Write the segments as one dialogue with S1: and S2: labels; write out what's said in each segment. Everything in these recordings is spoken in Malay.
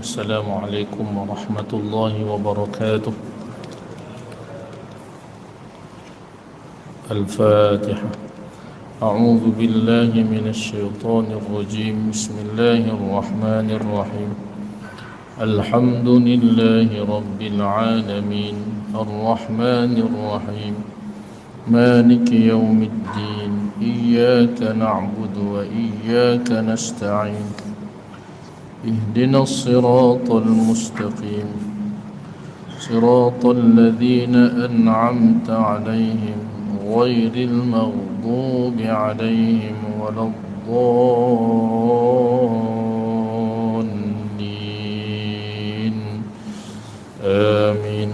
S1: السلام عليكم ورحمة الله وبركاته. الفاتحة. أعوذ بالله من الشيطان الرجيم. بسم الله الرحمن الرحيم. الحمد لله رب العالمين الرحمن الرحيم مالك يوم الدين إياك نعبد وإياك نستعين اهدنا الصراط المستقيم صراط الذين أنعمت عليهم غير المغضوب عليهم ولا الضالين آمين.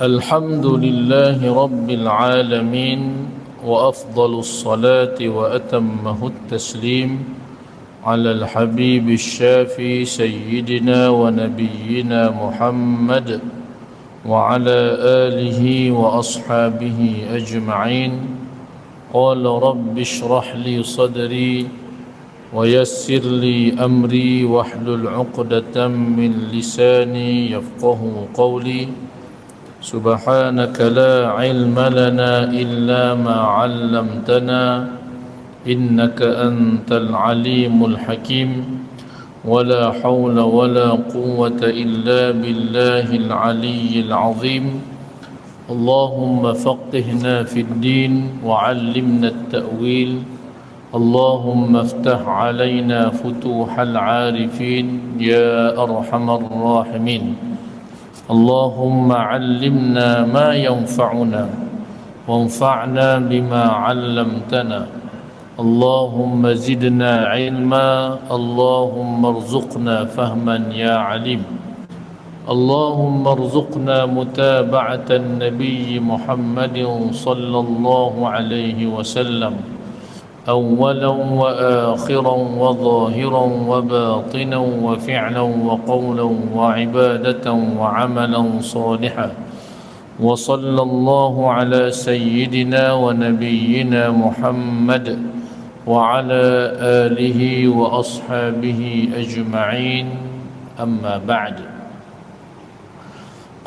S1: الحمد لله رب العالمين وأفضل الصلاة وأتمه التسليم على الحبيب الشافي سيدنا ونبينا محمد وعلى آله وأصحابه أجمعين. قال رب اشرح لي صدري ويسر لي أمري واحلل عقدة من لساني يفقه قولي. سبحانك لا علم لنا إلا ما علمتنا إنك أنت العليم الحكيم. ولا حول ولا قوة إلا بالله العلي العظيم. اللهم فقهنا في الدين وعلمنا التأويل. اللهم افتح علينا فتوح العارفين يا أرحم الراحمين. اللهم علمنا ما ينفعنا وانفعنا بما علمتنا. اللهم زدنا علما. اللهم ارزقنا فهما يا عليم. اللهم ارزقنا متابعة النبي محمد صلى الله عليه وسلم أولا وآخرا وظاهرا وباطنا وفعلا وقولا وعبادة وعملا صالحا. وصلى الله على سيدنا ونبينا محمد وعلى آله وأصحابه أجمعين. أما بعد.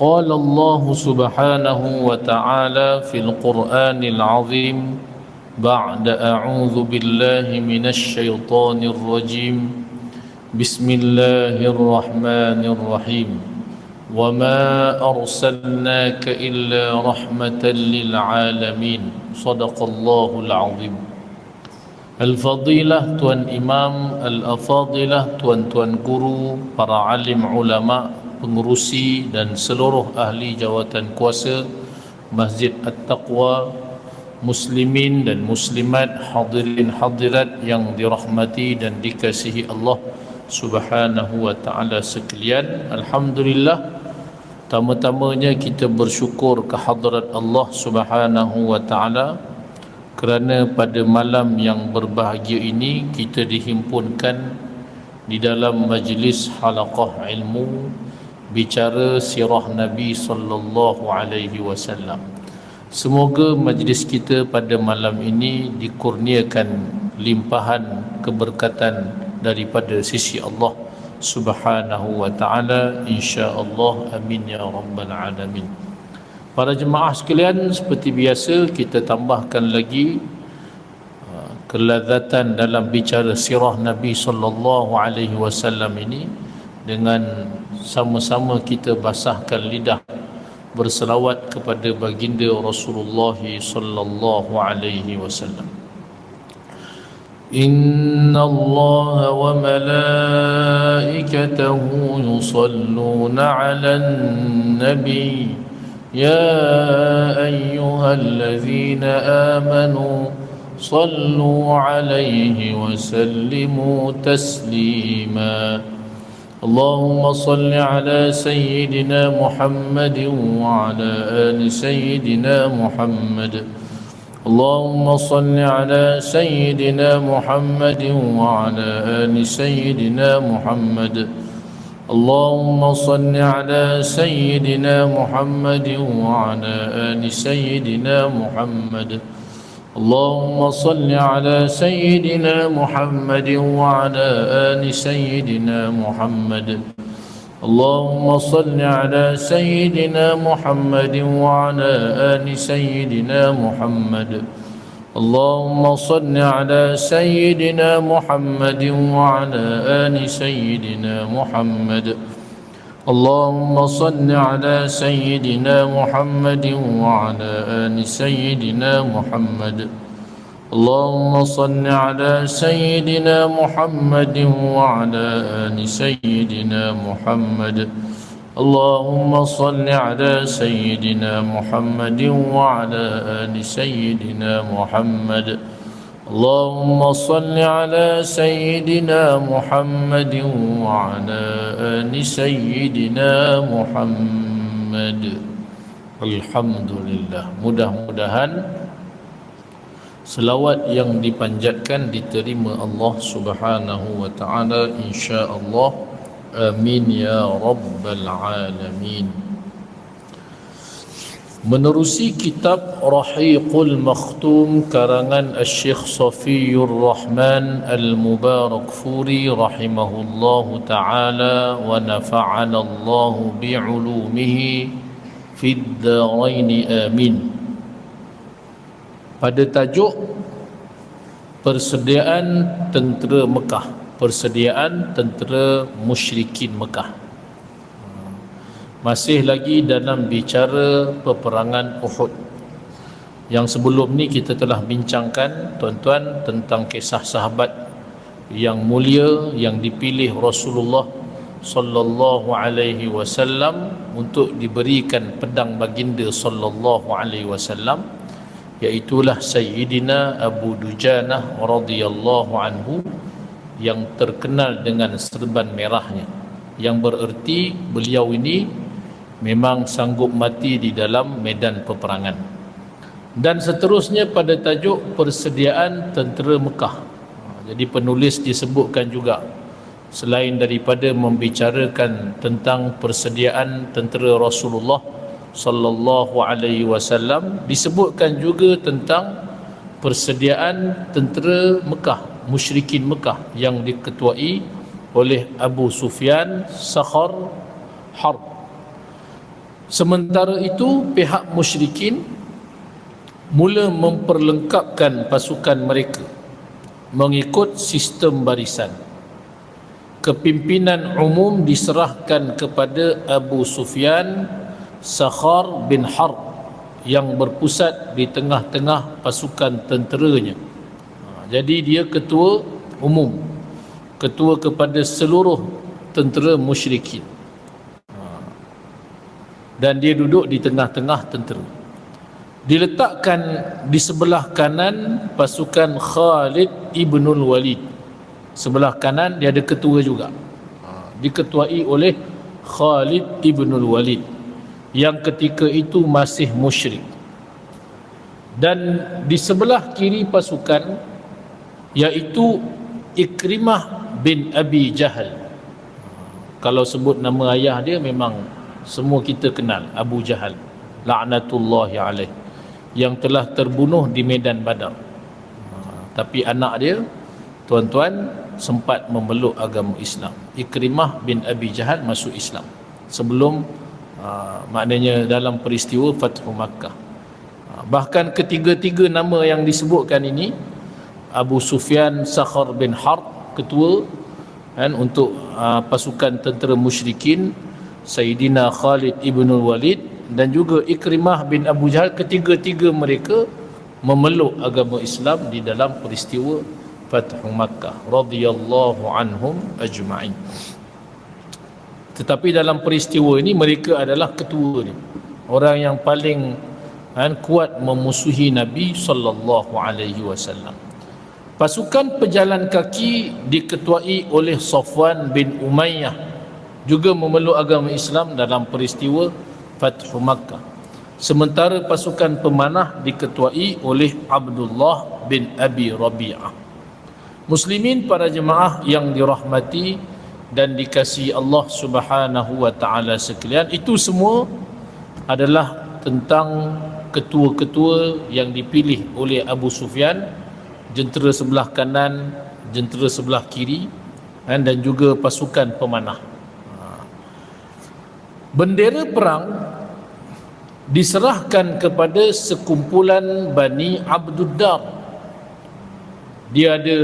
S1: قال الله سبحانه وتعالى في القرآن العظيم بعد أعوذ بالله من الشيطان الرجيم. بسم الله الرحمن الرحيم. وما أرسلناك إلا رحمة للعالمين. صدق الله العظيم. Al-Fadilah Tuan Imam, Al-Afadilah Tuan-tuan guru, para alim ulama, pengurusi dan seluruh ahli jawatan kuasa Masjid At-Taqwa, muslimin dan muslimat, hadirin hadirat yang dirahmati dan dikasihi Allah Subhanahu wa ta'ala sekalian. Alhamdulillah, pertama-tamanya kita bersyukur kehadrat Allah Subhanahu wa ta'ala kerana pada malam yang berbahagia ini kita dihimpunkan di dalam majlis halaqah ilmu bicara sirah Nabi sallallahu alaihi wasallam. Semoga majlis kita pada malam ini dikurniakan limpahan keberkatan daripada sisi Allah Subhanahu wa ta'ala, insya-Allah. Amin ya rabbal alamin. Para jemaah sekalian, seperti biasa kita tambahkan lagi kelazatan dalam bicara sirah Nabi sallallahu alaihi wasallam ini dengan sama-sama kita basahkan lidah berselawat kepada baginda Rasulullah sallallahu alaihi wasallam. Inna Allah wa malaikatahu yusalluna 'alan nabi يا أيها الذين آمنوا صلوا عليه وسلموا تسليما. اللهم صل على سيدنا محمد وعلى آل سيدنا محمد. اللهم صل على سيدنا محمد وعلى آل سيدنا محمد. اللهم صل على سيدنا محمد وعلى آل سيدنا محمد. اللهم صل على سيدنا محمد وعلى آل سيدنا محمد اللهم صل على سيدنا محمد وعلى آل سيدنا محمد اللهم صل على سيدنا محمد وعلى آل سيدنا محمد اللهم صل على سيدنا محمد وعلى آل سيدنا محمد اللهم صل على سيدنا محمد وعلى آل سيدنا محمد اللهم صل على سيدنا محمد وعلى آل سيدنا محمد اللهم صل على سيدنا محمد وعلى آل سيدنا محمد. Alhamdulillah. Mudah-mudahan selawat yang dipanjatkan diterima Allah Subhanahu wa taala insya-Allah. Amin ya rabbal alamin. Menerusi kitab Rahiqul Makhtum karangan Syekh Safiyur Rahman Al-Mubarakfuri rahimahullahu taala wa nafa'ana Allah bi'ulumihi fid dharain amin. Pada tajuk persediaan tentera Mekah, persediaan tentera musyrikin Mekah. Masih lagi dalam bicara peperangan Uhud. Yang sebelum ni kita telah bincangkan tuan-tuan tentang kisah sahabat yang mulia yang dipilih Rasulullah sallallahu alaihi wasallam untuk diberikan pedang baginda sallallahu alaihi wasallam, iaitulah Sayyidina Abu Dujanah radhiyallahu anhu yang terkenal dengan serban merahnya, yang bererti beliau ini memang sanggup mati di dalam medan peperangan. Dan seterusnya pada tajuk persediaan tentera Mekah. Jadi penulis disebutkan juga, selain daripada membicarakan tentang persediaan tentera Rasulullah sallallahu alaihi wasallam, disebutkan juga tentang persediaan tentera Mekah, musyrikin Mekah yang diketuai oleh Abu Sufyan Sakhar Harb. Sementara itu pihak musyrikin mula memperlengkapkan pasukan mereka mengikut sistem barisan. Kepimpinan umum diserahkan kepada Abu Sufyan Sakhar bin Harb yang berpusat di tengah-tengah pasukan tenteranya. Jadi dia ketua umum, ketua kepada seluruh tentera musyrikin. Dan dia duduk di tengah-tengah tentera. Diletakkan di sebelah kanan pasukan Khalid ibnul Walid. Sebelah kanan dia ada ketua juga, diketuai oleh Khalid ibnul Walid yang ketika itu masih musyrik. Dan di sebelah kiri pasukan iaitu Ikrimah bin Abi Jahal. Kalau sebut nama ayah dia memang semua kita kenal, Abu Jahal laknatullahi alaih, yang telah terbunuh di medan Badar. Tapi anak dia tuan-tuan sempat memeluk agama Islam. Ikrimah bin Abi Jahal masuk Islam sebelum maknanya dalam peristiwa Fathu Makkah. Bahkan ketiga-tiga nama yang disebutkan ini, Abu Sufyan Sakhar bin Harb ketua untuk pasukan tentera musyrikin, Sayyidina Khalid ibnul Walid dan juga Ikrimah bin Abu Jahal, ketiga-tiga mereka memeluk agama Islam di dalam peristiwa Fathu Makkah radhiyallahu anhum ajma'in. Tetapi dalam peristiwa ini mereka adalah ketua ni, orang yang paling kuat memusuhi Nabi sallallahu alaihi wasallam. Pasukan pejalan kaki diketuai oleh Safwan bin Umayyah juga memeluk agama Islam dalam peristiwa Fathu Makkah. Sementara pasukan pemanah diketuai oleh Abdullah bin Abi Rabi'ah. Muslimin para jemaah yang dirahmati dan dikasihi Allah Subhanahu wa taala sekalian, itu semua adalah tentang ketua-ketua yang dipilih oleh Abu Sufyan, jentera sebelah kanan, jentera sebelah kiri, dan juga pasukan pemanah. Bendera perang diserahkan kepada sekumpulan Bani Abduddar. Dia ada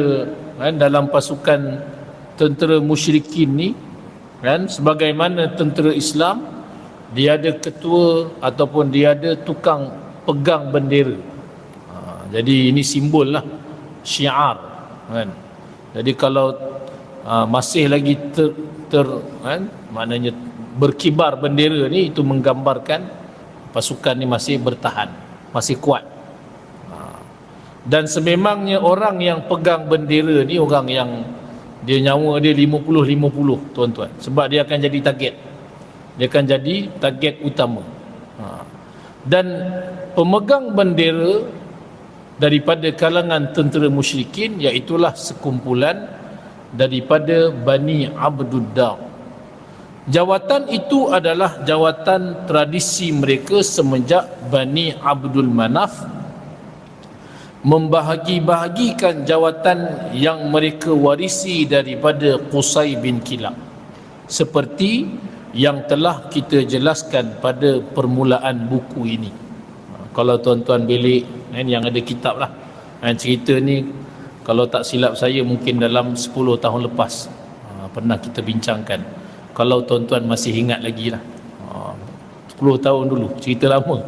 S1: dalam pasukan tentera musyrikin ni, sebagaimana tentera Islam, dia ada ketua ataupun dia ada tukang pegang bendera. Jadi ini simbol lah, syiar, Jadi kalau masih lagi maknanya berkibar bendera ni, itu menggambarkan pasukan ni masih bertahan, masih kuat. Dan sememangnya orang yang pegang bendera ni orang yang dia nyawa dia 50-50, tuan-tuan, sebab dia akan jadi target. Dia akan jadi target utama. Dan pemegang bendera daripada kalangan tentera musyrikin, iaitulah sekumpulan daripada Bani Abduddar. Jawatan itu adalah jawatan tradisi mereka semenjak Bani Abdul Manaf membahagi-bahagikan jawatan yang mereka warisi daripada Qusay bin Kilab, seperti yang telah kita jelaskan pada permulaan buku ini. Kalau tuan-tuan belik yang ada kitab lah, cerita ni kalau tak silap saya mungkin dalam 10 tahun lepas pernah kita bincangkan. Kalau tuan-tuan masih ingat lagi lah, 10 tahun dulu, cerita lama,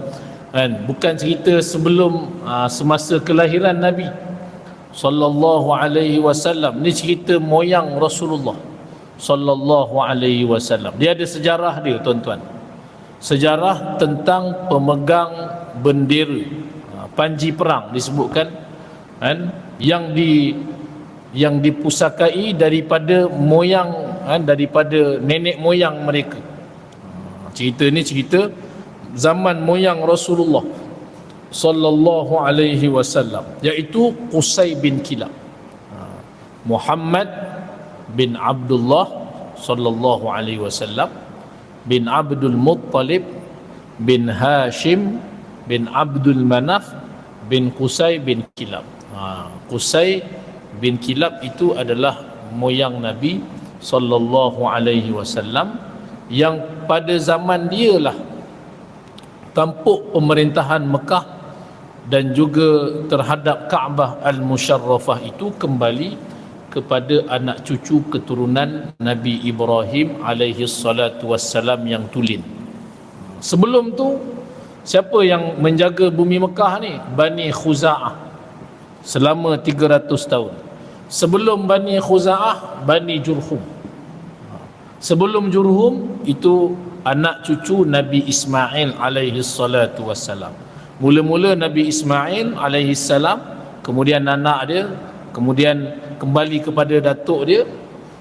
S1: bukan cerita sebelum semasa kelahiran Nabi sallallahu alaihi wasallam. Ni cerita moyang Rasulullah sallallahu alaihi wasallam. Dia ada sejarah dia, tuan-tuan. Sejarah tentang pemegang bendera, panji perang disebutkan, yang dipusakai daripada moyang, daripada nenek moyang mereka. Cerita ni cerita zaman moyang Rasulullah sallallahu alaihi wasallam, iaitu Qusay bin Kilab. Muhammad bin Abdullah sallallahu alaihi wasallam bin Abdul Muttalib bin Hashim bin Abdul Manaf bin Qusay bin Kilab. Qusay bin Kilab itu adalah moyang Nabi sallallahu alaihi wasallam, yang pada zaman dialah tampuk pemerintahan Mekah dan juga terhadap Kaabah Al-Musharrafah itu kembali kepada anak cucu keturunan Nabi Ibrahim alaihi salatu wassalam yang tulen. Sebelum tu, siapa yang menjaga bumi Mekah ni? Bani Khuza'ah selama 300 tahun. Sebelum Bani Khuza'ah, Bani Jurhum. Sebelum Jurhum itu anak cucu Nabi Ismail alaihi salatu wassalam. Mula-mula Nabi Ismail alaihi salam, kemudian anak dia, kemudian kembali kepada datuk dia.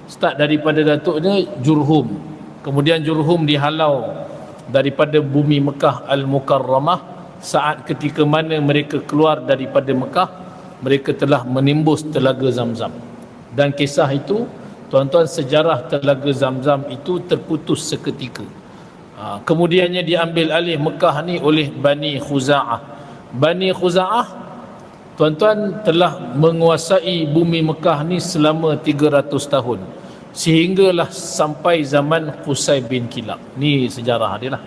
S1: Start daripada datuk dia Jurhum. Kemudian Jurhum dihalau daripada bumi Mekah Al-Mukarramah saat ketika mana mereka keluar daripada Mekah. Mereka telah menimbus telaga Zamzam. Dan kisah itu, tuan-tuan, sejarah telaga Zamzam itu terputus seketika. Kemudiannya diambil alih Mekah ni oleh Bani Khuza'ah. Bani Khuza'ah, tuan-tuan, telah menguasai bumi Mekah ni selama 300 tahun, sehinggalah sampai zaman Qusay bin Kilab. Ni sejarah dia lah.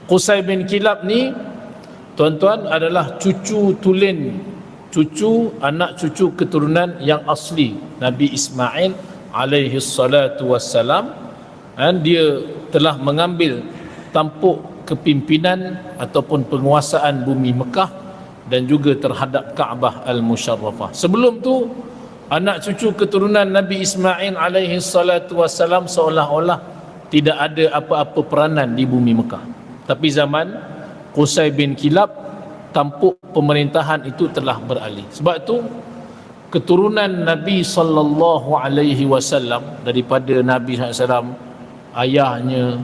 S1: Qusay bin Kilab ni, tuan-tuan, adalah anak cucu keturunan yang asli Nabi Ismail alaihi salatu wassalam. Dan dia telah mengambil tampuk kepimpinan ataupun penguasaan bumi Mekah dan juga terhadap Kaabah Al-Musharrafah. Sebelum tu, anak cucu keturunan Nabi Ismail alaihi salatu wassalam seolah-olah tidak ada apa-apa peranan di bumi Mekah. Tapi zaman Qusay bin Kilab, tampuk pemerintahan itu telah beralih. Sebab tu keturunan Nabi sallallahu alaihi wasallam, daripada Nabi sallallahu alaihi wasallam, ayahnya,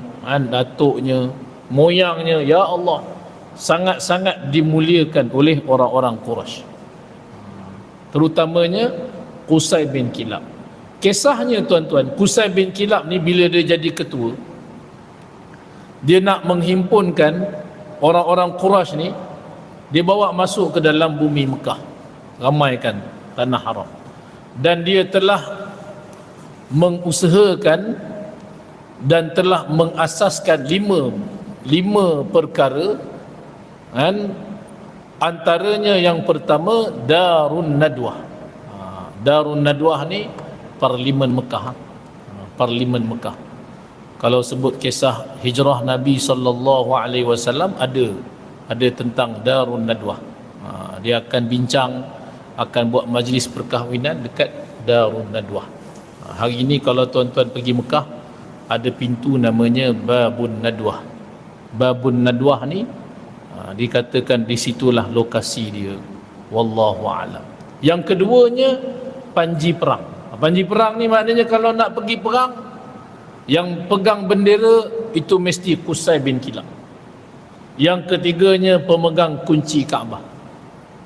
S1: datuknya, moyangnya, ya Allah, sangat-sangat dimuliakan oleh orang-orang Quraisy, terutamanya Qusay bin Kilab. Kisahnya, tuan-tuan, Qusay bin Kilab ni bila dia jadi ketua, dia nak menghimpunkan orang-orang Quraisy ni dia bawa masuk ke dalam bumi Mekah, ramaikan tanah haram, dan dia telah mengusahakan dan telah mengasaskan lima perkara, kan? Antaranya yang pertama Darun Nadwah. Darun Nadwah ni Parlimen Mekah. Parlimen Mekah. Kalau sebut kisah hijrah Nabi SAW, ada tentang Darun Nadwah. Dia akan bincang, akan buat majlis perkahwinan dekat Darun Nadwah. Hari ini kalau tuan-tuan pergi Mekah, ada pintu namanya Babun Nadwah. Babun Nadwah ni dikatakan di situlah lokasi dia. Wallahu a'lam. Yang keduanya panji perang. Panji perang ni maknanya kalau nak pergi perang, yang pegang bendera itu mesti Qusay bin Kilab. Yang ketiganya pemegang kunci Kaabah.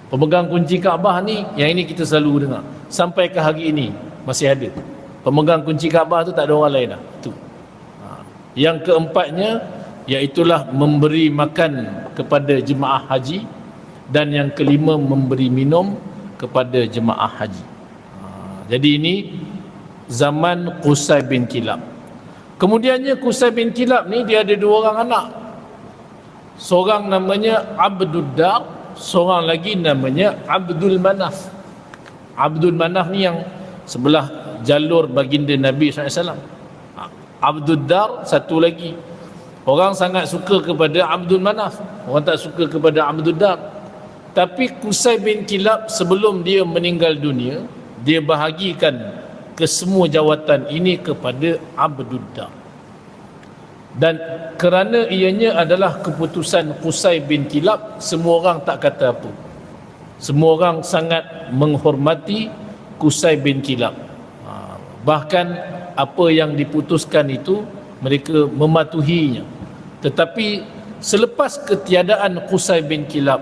S1: Pemegang kunci Kaabah ni, yang ini kita selalu dengar sampai ke hari ini masih ada. Pemegang kunci Kaabah tu tak ada orang lain dah. Itu. Yang keempatnya iaitulah memberi makan kepada jemaah haji, dan yang kelima memberi minum kepada jemaah haji. Jadi ini zaman Qusay bin Kilab. Kemudiannya Qusay bin Kilab ni dia ada dua orang anak. Seorang namanya Abdul Dar, seorang lagi namanya Abdul Manaf. Abdul Manaf ni yang sebelah jalur baginda Nabi SAW. Abdul Dar satu lagi. Orang sangat suka kepada Abdul Manaf, orang tak suka kepada Abdul Dar. Tapi Qusay bin Kilab sebelum dia meninggal dunia, dia bahagikan ke semua jawatan ini kepada Abdul Dar. Dan kerana ianya adalah keputusan Qusay bin Kilab, semua orang tak kata apa. Semua orang sangat menghormati Qusay bin Kilab. Bahkan apa yang diputuskan itu mereka mematuhinya. Tetapi selepas ketiadaan Qusay bin Kilab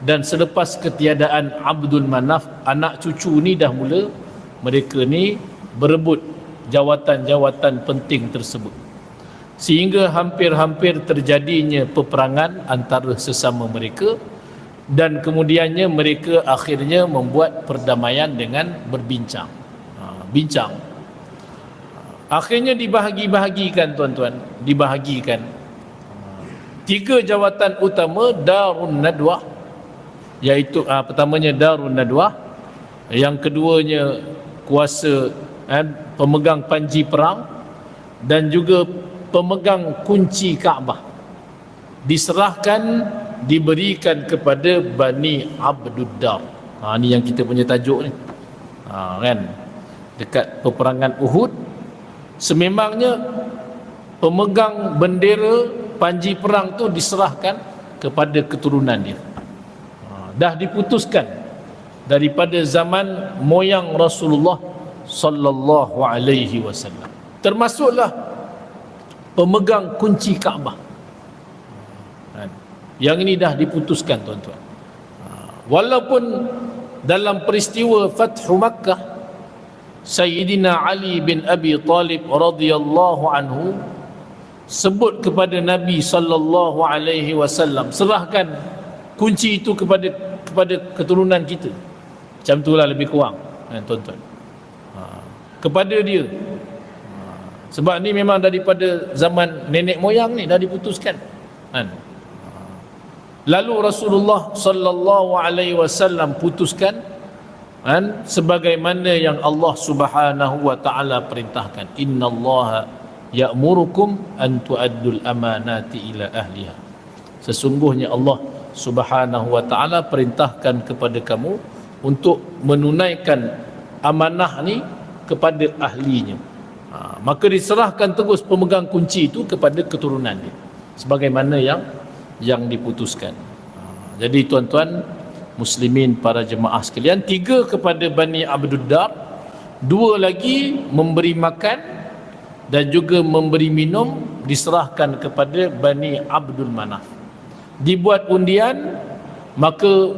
S1: dan selepas ketiadaan Abdul Manaf, anak cucu ni dah mula mereka ni berebut jawatan-jawatan penting tersebut, sehingga hampir-hampir terjadinya peperangan antara sesama mereka, dan kemudiannya mereka akhirnya membuat perdamaian dengan berbincang. Bincang. Akhirnya dibahagi-bahagikan tuan-tuan, dibahagikan. 3 jawatan utama Darun Nadwah, iaitu pertamanya Darun Nadwah, yang keduanya kuasa pemegang panji perang, dan juga pemegang kunci Kaabah, diserahkan, diberikan kepada Bani Abdul Dar. Ni yang kita punya tajuk ni. Kan? Dekat peperangan Uhud, sememangnya pemegang bendera panji perang tu diserahkan kepada keturunan dia. Dah diputuskan daripada zaman moyang Rasulullah sallallahu alaihi wasallam. Termasuklah pemegang kunci Kaabah. Yang ini dah diputuskan tuan-tuan. Walaupun dalam peristiwa Fathu Makkah, Sayyidina Ali bin Abi Talib radhiyallahu anhu sebut kepada Nabi sallallahu alaihi wasallam, serahkan kunci itu kepada keturunan kita. Macam itulah lebih kurang, tuan-tuan. Kepada dia. Sebab ni memang daripada zaman nenek moyang ni dah diputuskan. Lalu Rasulullah sallallahu alaihi wasallam putuskan sebagaimana yang Allah Subhanahu wa taala perintahkan. Innallaha ya'murukum an tu'addul amanati ila ahliha. Sesungguhnya Allah Subhanahu wa taala perintahkan kepada kamu untuk menunaikan amanah ni kepada ahlinya. Maka diserahkan terus pemegang kunci itu kepada keturunan dia, sebagaimana yang diputuskan. Jadi tuan-tuan muslimin, para jemaah sekalian, 3 kepada Bani Abdul Dar, 2 lagi memberi makan dan juga memberi minum diserahkan kepada Bani Abdul Manaf. Dibuat undian, maka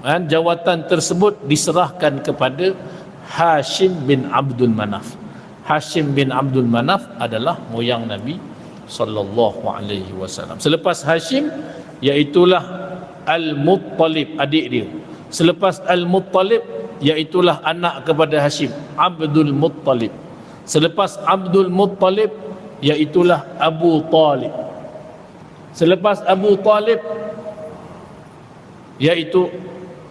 S1: jawatan tersebut diserahkan kepada Hashim bin Abdul Manaf. Hashim bin Abdul Manaf adalah moyang Nabi sallallahu alaihi wasallam. Selepas Hashim, iaitulah Al-Muttalib, adik dia. Selepas Al-Muttalib, iaitulah anak kepada Hashim, Abdul Muttalib. Selepas Abdul Muttalib, iaitulah Abu Talib. Selepas Abu Talib, iaitu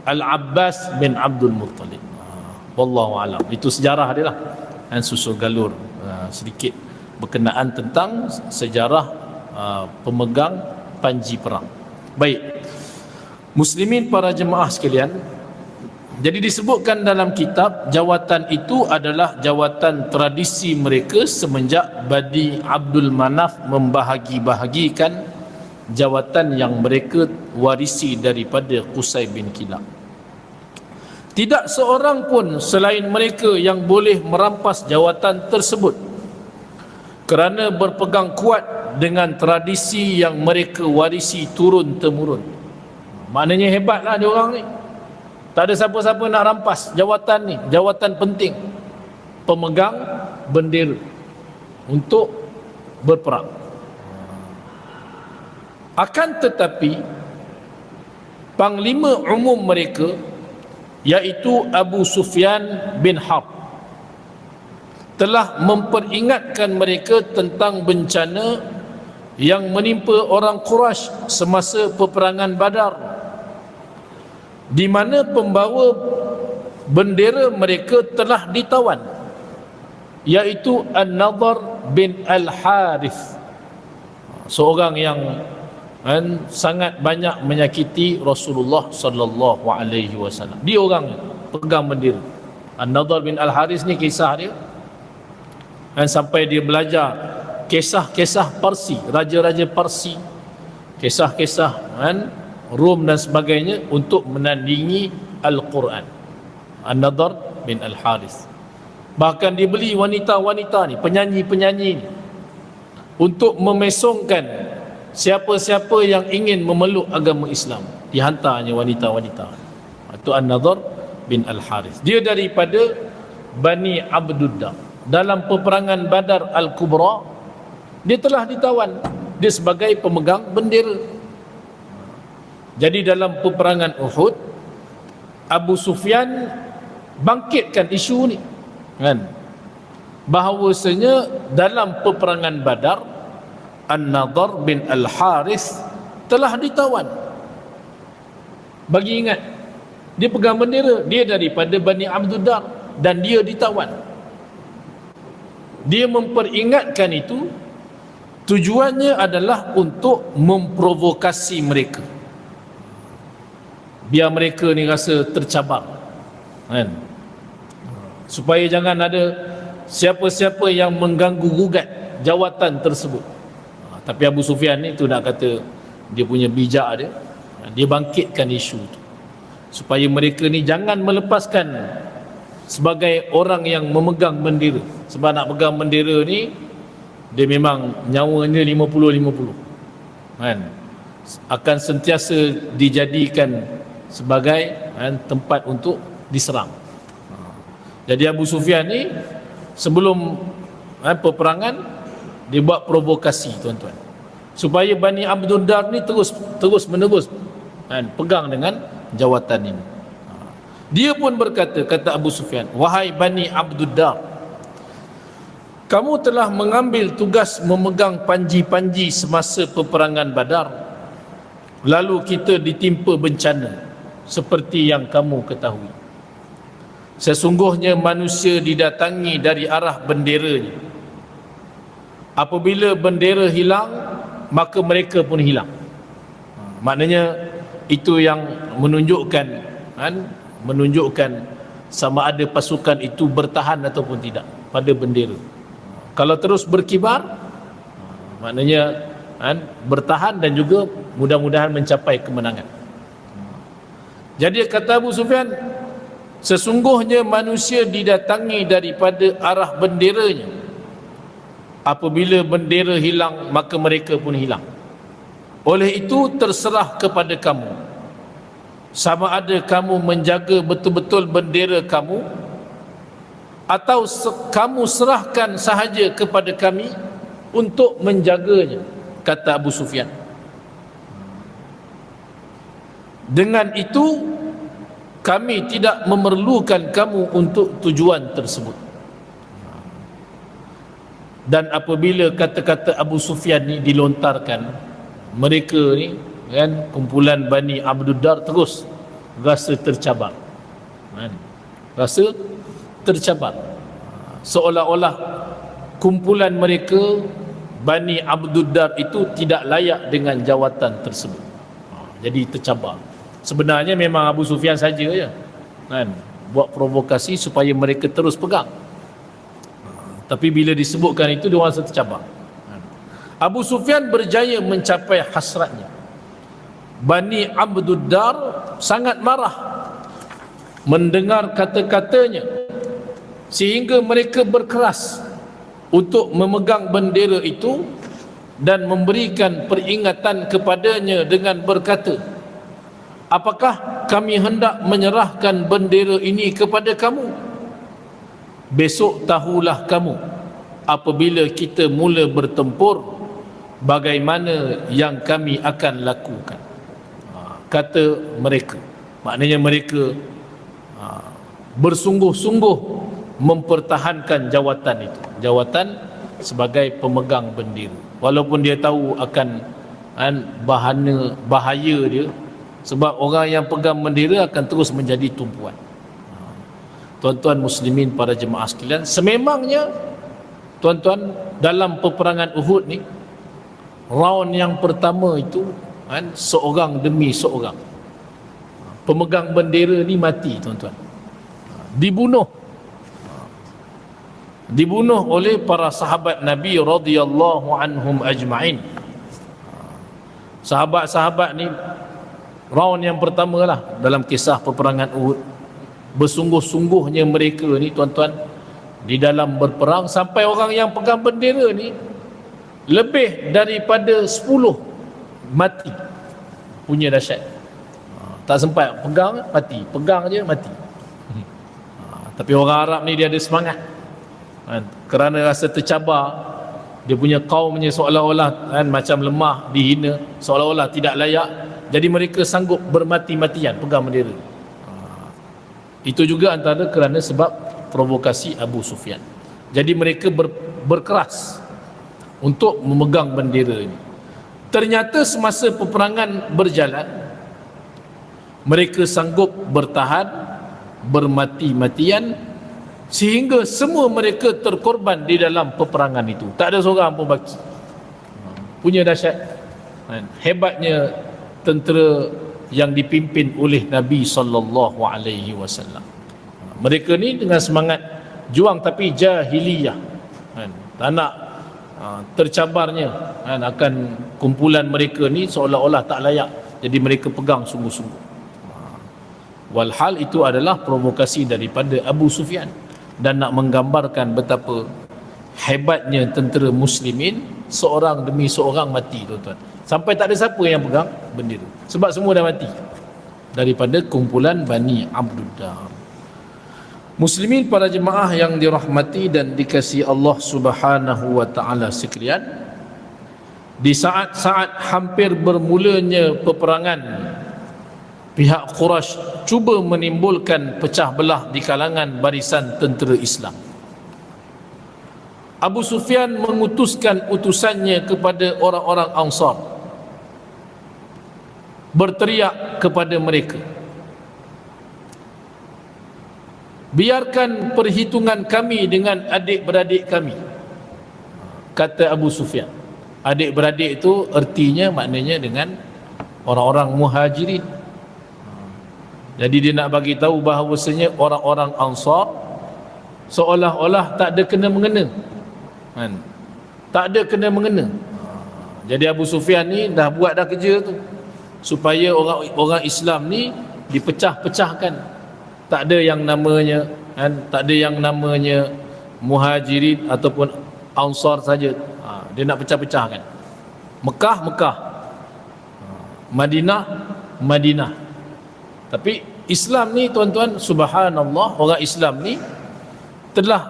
S1: Al-Abbas bin Abdul Muttalib. Wallahu alam. Itu sejarah dia lah, dan susul galur sedikit berkenaan tentang sejarah pemegang panji perang. Baik, muslimin para jemaah sekalian, jadi disebutkan dalam kitab jawatan itu adalah jawatan tradisi mereka semenjak Bani Abdul Manaf membahagi-bahagikan jawatan yang mereka warisi daripada Qusay bin Kilab. Tidak seorang pun selain mereka yang boleh merampas jawatan tersebut, kerana berpegang kuat dengan tradisi yang mereka warisi turun-temurun. Maknanya hebatlah dia orang ni. Tak ada siapa-siapa nak rampas jawatan ni, jawatan penting, pemegang bendera untuk berperang. Akan tetapi panglima umum mereka, iaitu Abu Sufyan bin Harb, telah memperingatkan mereka tentang bencana yang menimpa orang Quraisy semasa peperangan Badar, di mana pembawa bendera mereka telah ditawan, iaitu An-Nadhr bin Al-Harith, seorang yang sangat banyak menyakiti Rasulullah sallallahu alaihi wasallam. Dia orang pegang bendera. An-Nadhr bin Al-Harith ni kisah dia, dan sampai dia belajar kisah-kisah Parsi, raja-raja Parsi, kisah-kisah Rom dan sebagainya untuk menandingi Al-Quran. An-Nadhr bin Al-Harith. Bahkan dia beli wanita-wanita ni, penyanyi-penyanyi ni, untuk memesongkan siapa-siapa yang ingin memeluk agama Islam. Dihantarnya wanita-wanita. Itu An-Nadhr bin Al-Harith. Dia daripada Bani Abduddar. Dalam peperangan Badar Al-Kubra, dia telah ditawan. Dia sebagai pemegang bendera. Jadi dalam peperangan Uhud, Abu Sufyan bangkitkan isu ni, kan, bahawasanya dalam peperangan Badar An-Nadhr bin Al-Harith telah ditawan. Bagi ingat, dia pegang bendera, dia daripada Bani Abduddar, dan dia ditawan. Dia memperingatkan itu, tujuannya adalah untuk memprovokasi mereka, biar mereka ni rasa tercabar, kan? Supaya jangan ada siapa-siapa yang mengganggu gugat jawatan tersebut. Tapi Abu Sufyan ni tu nak kata dia punya bijak dia, dia bangkitkan isu tu supaya mereka ni jangan melepaskan sebagai orang yang memegang bendera. Sebab nak pegang bendera ni, dia memang nyawanya 50-50, kan? Akan sentiasa dijadikan sebagai tempat untuk diserang. Jadi Abu Sufyan ni sebelum peperangan, dia buat provokasi, tuan-tuan, supaya Bani Abduddar ni terus menerus pegang dengan jawatan ini. Dia pun berkata, kata Abu Sufyan, wahai Bani Abduddar, kamu telah mengambil tugas memegang panji-panji semasa peperangan Badar, lalu kita ditimpa bencana seperti yang kamu ketahui. Sesungguhnya manusia didatangi dari arah benderanya. Apabila bendera hilang, maka mereka pun hilang. Maknanya itu yang menunjukkan sama ada pasukan itu bertahan ataupun tidak pada bendera. Kalau terus berkibar, maknanya bertahan dan juga mudah-mudahan mencapai kemenangan. Jadi kata Abu Sufyan, sesungguhnya manusia didatangi daripada arah benderanya. Apabila bendera hilang, maka mereka pun hilang. Oleh itu terserah kepada kamu, sama ada kamu menjaga betul-betul bendera kamu, atau kamu serahkan sahaja kepada kami untuk menjaganya, kata Abu Sufyan. Dengan itu kami tidak memerlukan kamu untuk tujuan tersebut. Dan apabila kata-kata Abu Sufyan ni dilontarkan, mereka ni kan, kumpulan Bani Abduddar terus rasa tercabar, kan? Rasa tercabar, seolah-olah kumpulan mereka Bani Abduddar itu tidak layak dengan jawatan tersebut. Jadi tercabar. Sebenarnya memang Abu Sufyan saja je, kan, buat provokasi supaya mereka terus pegang. Tapi bila disebutkan itu, dia orang rasa tercabar. Abu Sufyan berjaya mencapai hasratnya. Bani Abduddar sangat marah mendengar kata-katanya, sehingga mereka berkeras untuk memegang bendera itu dan memberikan peringatan kepadanya dengan berkata, apakah kami hendak menyerahkan bendera ini kepada kamu? Besok tahulah kamu, apabila kita mula bertempur, bagaimana yang kami akan lakukan. Kata mereka, maknanya mereka bersungguh-sungguh mempertahankan jawatan itu, jawatan sebagai pemegang bendera, walaupun dia tahu akan bahaya dia, sebab orang yang pegang bendera akan terus menjadi tumpuan. Tuan-tuan muslimin, para jemaah sekalian, sememangnya tuan-tuan, dalam peperangan Uhud ni, round yang pertama itu kan, seorang demi seorang pemegang bendera ni mati, tuan-tuan, dibunuh oleh para sahabat Nabi radhiyallahu anhum ajma'in. Sahabat-sahabat ni round yang pertama lah dalam kisah peperangan Uhud. Bersungguh-sungguhnya mereka ni, tuan-tuan, di dalam berperang, sampai orang yang pegang bendera ni lebih daripada 10 mati. Punya dahsyat. Tak sempat pegang, mati. Pegang je, mati. Tapi orang Arab ni dia ada semangat, kerana rasa tercabar, dia punya kaumnya seolah-olah macam lemah, dihina, seolah-olah tidak layak. Jadi mereka sanggup bermati-matian pegang bendera. Itu juga antara kerana sebab provokasi Abu Sufyan. Jadi mereka berkeras untuk memegang bendera ini. Ternyata semasa peperangan berjalan, mereka sanggup bertahan, bermati-matian, sehingga semua mereka terkorban di dalam peperangan itu. Tak ada seorang pun baki. Punya dahsyat, hebatnya tentera yang dipimpin oleh Nabi sallallahu alaihi wasallam. Mereka ni dengan semangat juang tapi jahiliyah, tak nak tercabarnya akan kumpulan mereka ni seolah-olah tak layak. Jadi mereka pegang sungguh-sungguh. Walhal itu adalah provokasi daripada Abu Sufyan, dan nak menggambarkan betapa hebatnya tentera muslimin, seorang demi seorang mati, tuan-tuan, sampai tak ada siapa yang pegang bendera, sebab semua dah mati daripada kumpulan Bani Abduddar. Muslimin, para jemaah yang dirahmati dan dikasihi Allah Subhanahu wa taala sekalian, di saat-saat hampir bermulanya peperangan, pihak Quraisy cuba menimbulkan pecah belah di kalangan barisan tentera Islam. Abu Sufyan mengutuskan utusannya kepada orang-orang Ansar, berteriak kepada mereka, biarkan perhitungan kami dengan adik-beradik kami. Kata Abu Sufyan, adik-beradik itu artinya maknanya dengan orang-orang muhajirin. Jadi dia nak bagi tahu bahawasanya orang-orang Ansar seolah-olah tak ada kena-mengena, tak ada kena-mengena. Jadi Abu Sufyan ni dah buat dah kerja tu, supaya orang Islam ni dipecah-pecahkan. Tak ada yang namanya tak ada yang namanya muhajirin ataupun Ansar saja. Dia nak pecah-pecahkan. Mekah, Mekah, Madinah, Madinah. Tapi Islam ni, tuan-tuan, subhanallah, orang Islam ni telah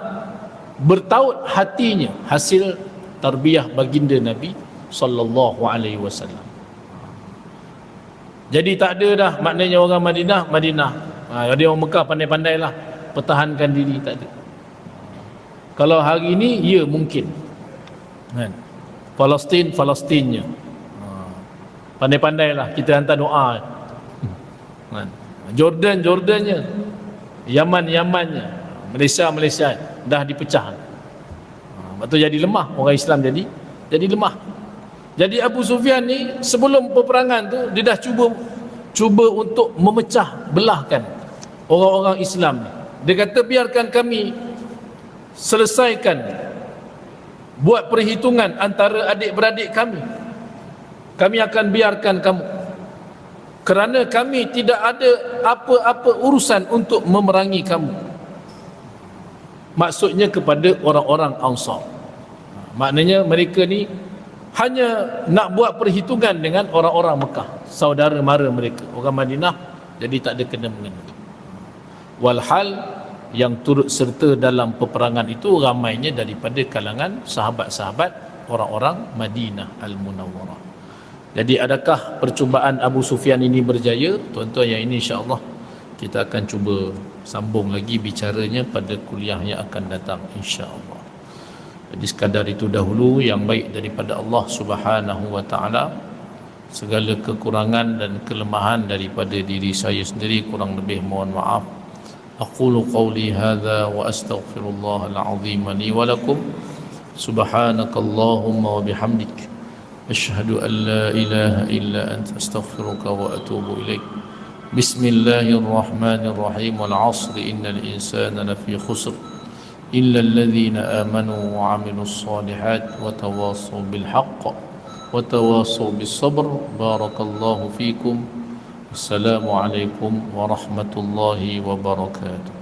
S1: bertaut hatinya hasil tarbiyah baginda Nabi sallallahu alaihi wasallam. Jadi tak ada dah maknanya orang Madinah, Madinah. Jadi orang Mekah pandai-pandailah pertahankan diri, tak ada. Kalau hari ini, ya mungkin. Kan? Palestin, Palestinnya. Pandai-pandailah kita hantar doa. Kan? Jordan, Jordannya. Yaman, Yamannya. Malaysia, Malaysia. Dah dipecah. Lepas tu jadi lemah. Orang Islam jadi lemah. Jadi Abu Sufyan ni sebelum peperangan tu dia dah cuba untuk memecah belahkan orang-orang Islam. Dia kata biarkan kami selesaikan buat perhitungan antara adik-beradik kami. Kami akan biarkan kamu kerana kami tidak ada apa-apa urusan untuk memerangi kamu. Maksudnya kepada orang-orang Ansar. Maknanya mereka ni hanya nak buat perhitungan dengan orang-orang Mekah, saudara mara mereka, orang Madinah, jadi tak ada kena-mengena. Walhal yang turut serta dalam peperangan itu ramainya daripada kalangan sahabat-sahabat orang-orang Madinah Al-Munawwarah. Jadi adakah percubaan Abu Sufyan ini berjaya? Tuan-tuan, yang ini insya-Allah kita akan cuba sambung lagi bicaranya pada kuliah yang akan datang insya-Allah. Jadi sekadar itu dahulu, yang baik daripada Allah Subhanahu wa taala, segala kekurangan dan kelemahan daripada diri saya sendiri kurang lebih mohon maaf. Aqulu qawli hadza wa astaghfirullahal azim li wa lakum. Subhanakallahumma wa bihamdik asyhadu an la ilaha illa anta astaghfiruka wa atubu ilaik. Bismillahirrahmanirrahim. Wal 'ashri innal insana lafi khusr إلا الذين آمنوا وعملوا الصالحات وتواصوا بالحق وتواصوا بالصبر. بارك الله فيكم. السلام عليكم ورحمة الله وبركاته.